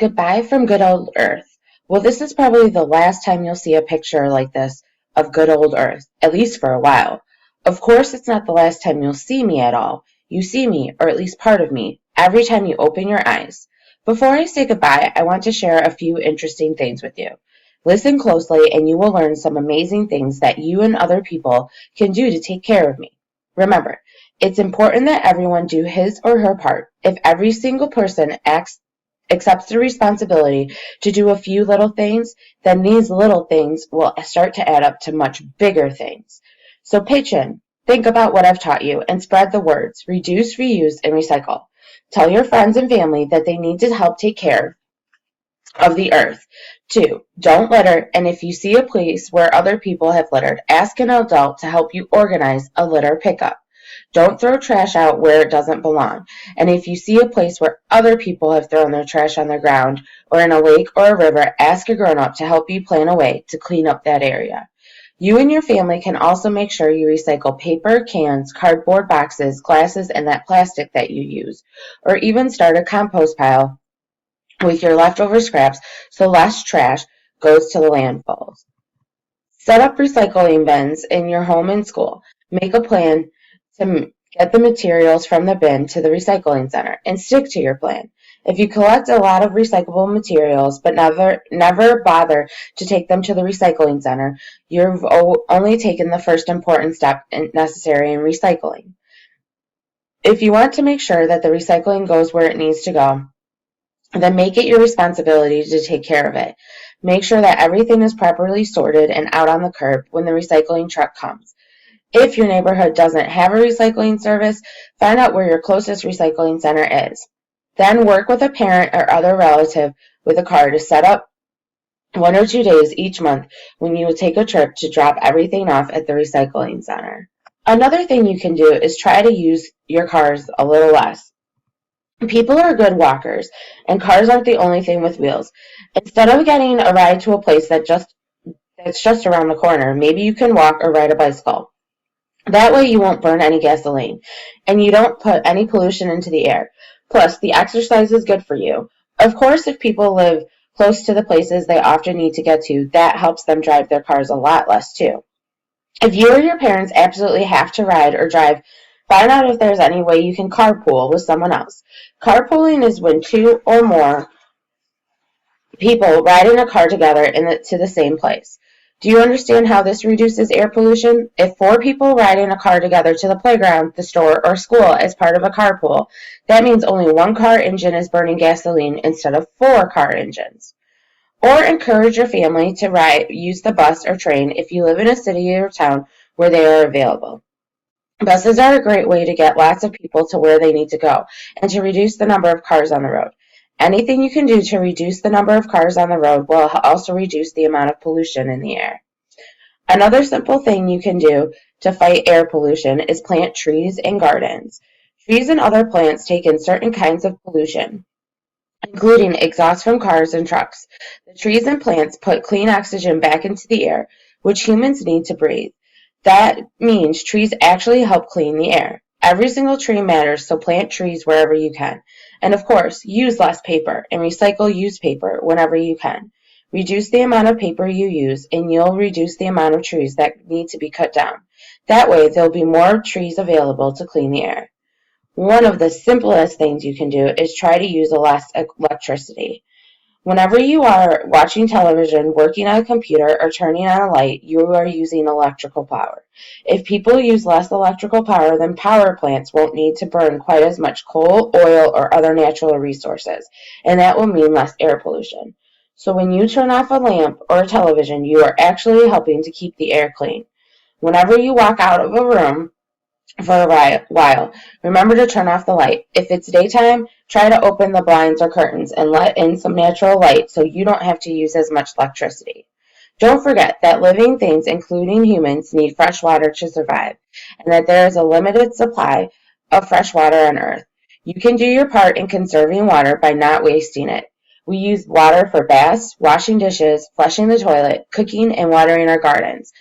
Goodbye from good old Earth. Well, this is probably the last time you'll see a picture like this of good old Earth, at least for a while. Of course, it's not the last time you'll see me at all. You see me, or at least part of me, every time you open your eyes. Before I say goodbye, I want to share a few interesting things with you. Listen closely, and you will learn some amazing things that you and other people can do to take care of me. Remember, it's important that everyone do his or her part. If every single person accepts the responsibility to do a few little things, then these little things will start to add up to much bigger things. So pitch in, think about what I've taught you, and spread the words. Reduce, reuse, and recycle. Tell your friends and family that they need to help take care of the earth. 2. Don't litter, and if you see a place where other people have littered, ask an adult to help you organize a litter pickup. Don't throw trash out where it doesn't belong. And if you see a place where other people have thrown their trash on the ground or in a lake or a river, ask a grown-up to help you plan a way to clean up that area. You and your family can also make sure you recycle paper, cans, cardboard boxes, glasses, and that plastic that you use. Or even start a compost pile with your leftover scraps so less trash goes to the landfills. Set up recycling bins in your home and school. Make a plan to get the materials from the bin to the recycling center and stick to your plan. If you collect a lot of recyclable materials but never bother to take them to the recycling center, you've only taken the first important step necessary in recycling. If you want to make sure that the recycling goes where it needs to go, then make it your responsibility to take care of it. Make sure that everything is properly sorted and out on the curb when the recycling truck comes. If your neighborhood doesn't have a recycling service, find out where your closest recycling center is. Then work with a parent or other relative with a car to set up 1 or 2 days each month when you will take a trip to drop everything off at the recycling center. Another thing you can do is try to use your cars a little less. People are good walkers, and cars aren't the only thing with wheels. Instead of getting a ride to a place that's just around the corner, maybe you can walk or ride a bicycle. That way you won't burn any gasoline, and you don't put any pollution into the air. Plus, the exercise is good for you. Of course, if people live close to the places they often need to get to, that helps them drive their cars a lot less too. If you or your parents absolutely have to ride or drive, find out if there's any way you can carpool with someone else. Carpooling is when 2 or more people ride in a car together to the same place. Do you understand how this reduces air pollution? If 4 people ride in a car together to the playground, the store, or school as part of a carpool, that means only 1 car engine is burning gasoline instead of 4 car engines. Or encourage your family to use the bus or train if you live in a city or town where they are available. Buses are a great way to get lots of people to where they need to go and to reduce the number of cars on the road. Anything you can do to reduce the number of cars on the road will also reduce the amount of pollution in the air. Another simple thing you can do to fight air pollution is plant trees and gardens. Trees and other plants take in certain kinds of pollution, including exhaust from cars and trucks. The trees and plants put clean oxygen back into the air, which humans need to breathe. That means trees actually help clean the air. Every single tree matters, so plant trees wherever you can. And of course, use less paper and recycle used paper whenever you can. Reduce the amount of paper you use, and you'll reduce the amount of trees that need to be cut down. That way, there'll be more trees available to clean the air. One of the simplest things you can do is try to use less electricity. Whenever you are watching television, working on a computer, or turning on a light, you are using electrical power. If people use less electrical power, then power plants won't need to burn quite as much coal, oil, or other natural resources, and that will mean less air pollution. So when you turn off a lamp or a television, you are actually helping to keep the air clean. Whenever you walk out of a room for a while, remember to turn off the light. If it's daytime, try to open the blinds or curtains and let in some natural light so you don't have to use as much electricity. Don't forget that living things, including humans, need fresh water to survive, and that there is a limited supply of fresh water on Earth. You can do your part in conserving water by not wasting it. We use water for baths, washing dishes, flushing the toilet, cooking, and watering our gardens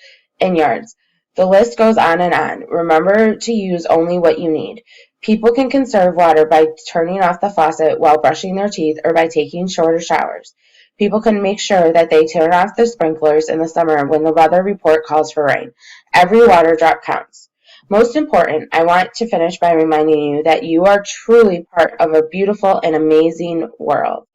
and yards. The list goes on and on. Remember to use only what you need. People can conserve water by turning off the faucet while brushing their teeth or by taking shorter showers. People can make sure that they turn off the sprinklers in the summer when the weather report calls for rain. Every water drop counts. Most important, I want to finish by reminding you that you are truly part of a beautiful and amazing world.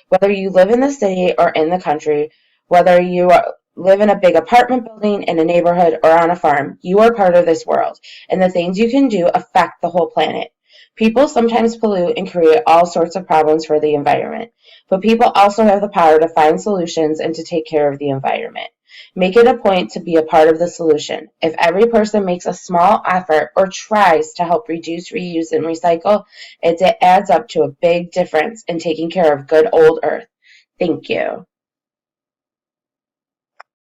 Whether you live in the city or in the country, whether you live in a big apartment building, in a neighborhood, or on a farm, you are part of this world, and the things you can do affect the whole planet. People sometimes pollute and create all sorts of problems for the environment, but people also have the power to find solutions and to take care of the environment. Make it a point to be a part of the solution. If every person makes a small effort or tries to help reduce, reuse, and recycle, it adds up to a big difference in taking care of good old Earth. Thank you.